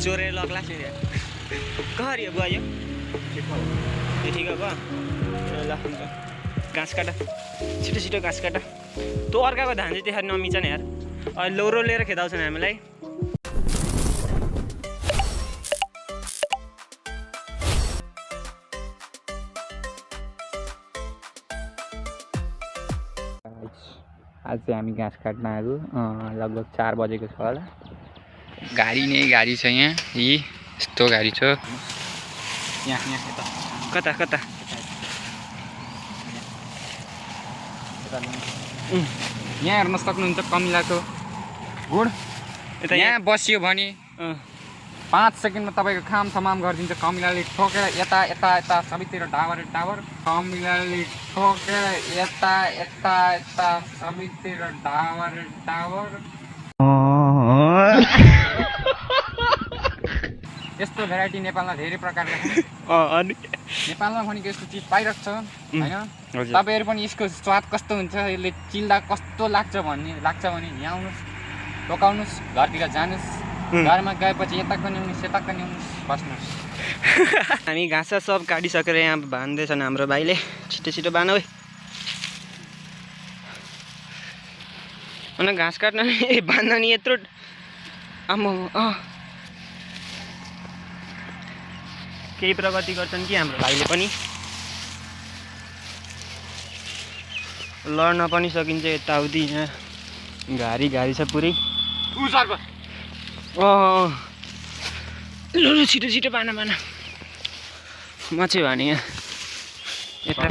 चोरेर लग्ला फेरि कहाँ यो बुवा यो ठिक हो ल घाँस काट छिटो छिटो घाँस काट तँ अर्काको धान चाहिँ त्यसरी नमिच नि यार अहिले लौरो लिएर खेदाउँछन् हामीलाई आज चाहिँ हामी घाँस काट्न आएको लगभग 4 बजेको छ होला गाडी नै गाडी छ यहाँ यस्तो गाडी छ यहाँ कता कता यहाँ हेर्न सक्नुहुन्छ कमिलाको गुड यहाँ बसियो भने 5 सेकेन्डमा तपाईँको खाम थमाम गरिदिन्छ कमिलाले ठोकेर यता यता यता सबैतिर टावर टावर कमिलाले ठोकेर यता यता यता सबैतिर टावर टावर यस्तो भेराइटी नेपालमा धेरै प्रकारका छन् नेपालमा भनेको यस्तो चिज पाइरहेको छ हैन तपाईहरु पनि यसको स्वाद कस्तो हुन्छ यसले चिल्दा कस्तो लाग्छ भने यहाँ आउनुस् टोकाउनुस् घरतिर जानुस् घरमा गएपछि यता कन्याउनुस् यता कन्याउनुस् बस्नुस् हामी घाँस सब काटिसकेर यहाँ बान्दैछन् हाम्रो भाइले छिटो छिटो बान है अनि घाँस काट्न नि बाँध्न नि यत्रो आम्मा केही प्रगति गर्छन् कि हाम्रो भाइले पनि लड्न पनि सकिन्छ यताउति यहाँ घारी घारी छ पुरै ल छिटो छिटो बान म चाहिँ भने यहाँ यता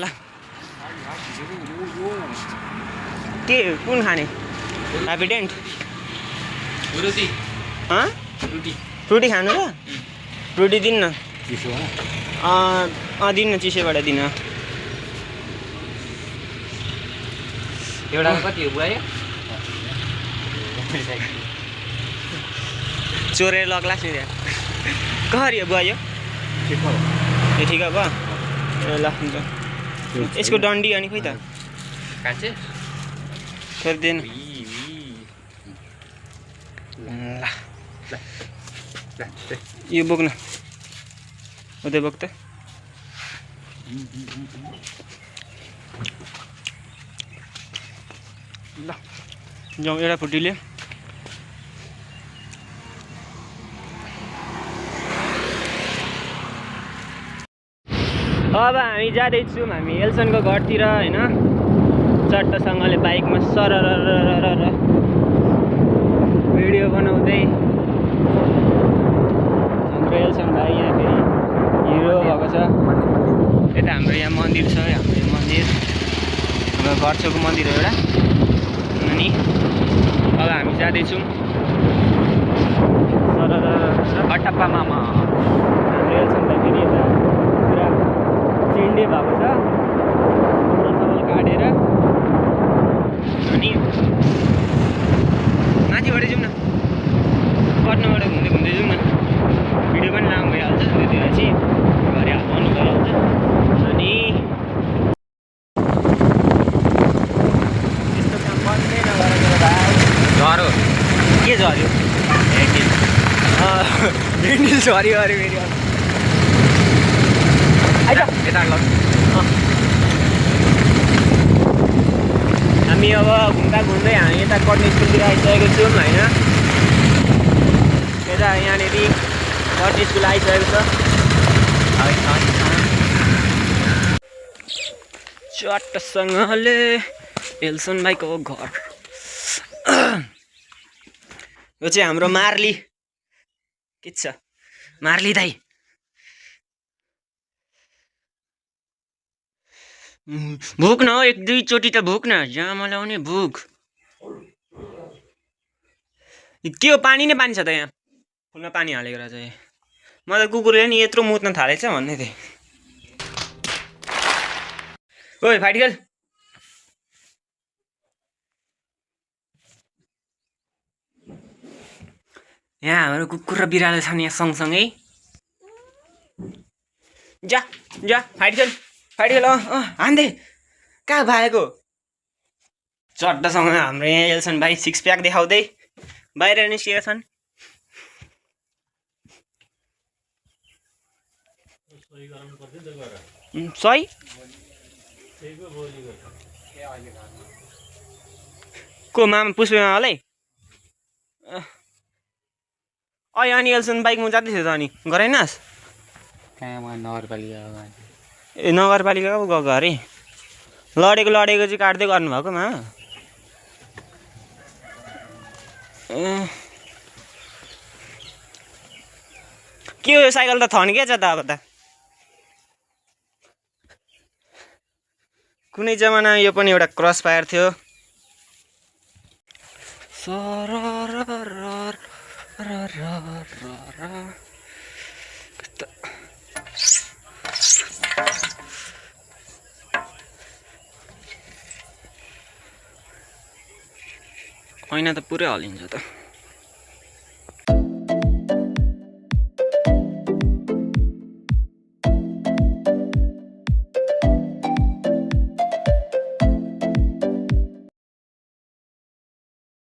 ल के कुन खाने ह्याप्पीडेन्ट फ्रुटी खानु र फ्रुटी दिन्न दिन्न चिसोबाट दिन एउटा कति हो बुवा यो चोरेर लग्ला फेरि कहाँ यो बुवा यो ठिक हो ल यसको डन्डी अनि खोइ त कान्छे फेरि दिएन यो बोक्न उतै बोक त ल जाउँ एउटा फुटीले अब हामी जाँदैछौँ हामी एल्सनको घरतिर होइन चट्टसँगले बाइकमा सरर भिडियो बनाउँदै हाम्रो एल्सन भाइ यहाँ फेरि हिरो भएको छ यता हाम्रो यहाँ मन्दिर छ हाम्रो यो मन्दिर हाम्रो घर छेउको मन्दिर हो एउटा अनि अब हामी जाँदैछौँ अट्टाप्पा मामा हाम्रो एल्सन भाइ फेरि यता पुरा चिन्डे भएको छ सबल काटेर अनि माथिबाट जाउँ न पट्नाबाट घुम्दै घुम्दै जाउँ न भिडियो पनि लामो भइहाल्छ त्यति बेला चाहिँ घरि हाल्नु भइहाल्छ अनि त्यस्तो काम बन्दै नगरेर भाइ झरो के झऱ्यो भिन्डी झऱ्यो अरे फेरि आइज यता ल हामी अब घुम्दा घुम्दै हामी यता कटनी स्कुलतिर आइसकेको छौँ होइन यता यहाँनिर कटनी स्कुल आइसकेको छ चट्टसँगले एल्सन भाइको घर यो चाहिँ हाम्रो मार्ली के छ मार्ली दाइ भुक न एक दुईचोटि त भुक न जहाँ मलाई आउने भुक के हो पानी नै पानी छ त यहाँ फुलमा पानी हालेको रहेछ म त कुकुरले नि यत्रो मुत्न थालेछ भन्दै थिएँ ओइ फाइटिकल यहाँ हाम्रो कुकुर र बिरालो छन् यहाँ सँगसँगै जा जा फाइटिकल फाइटिकल हान्दे कहाँ भागेको चट्टसँग हाम्रो यहाँ एल्सन भाइ सिक्स प्याक देखाउँदै बाहिर निस्किएका छन्। सही को मामा पुष्पे मामालाई अनि एल्सन बाइकमा जाँदैथ्यो त अनि गराइनास् ए नगरपालिका पो गएको अरे लडेको चाहिँ काट्दै गर्नुभएको मामा के हो यो साइकल त थन्के छ त अब त कुनै जमाना यो पनि एउटा क्रस फायर थियो ऐना त पुरै हल्लिन्छ त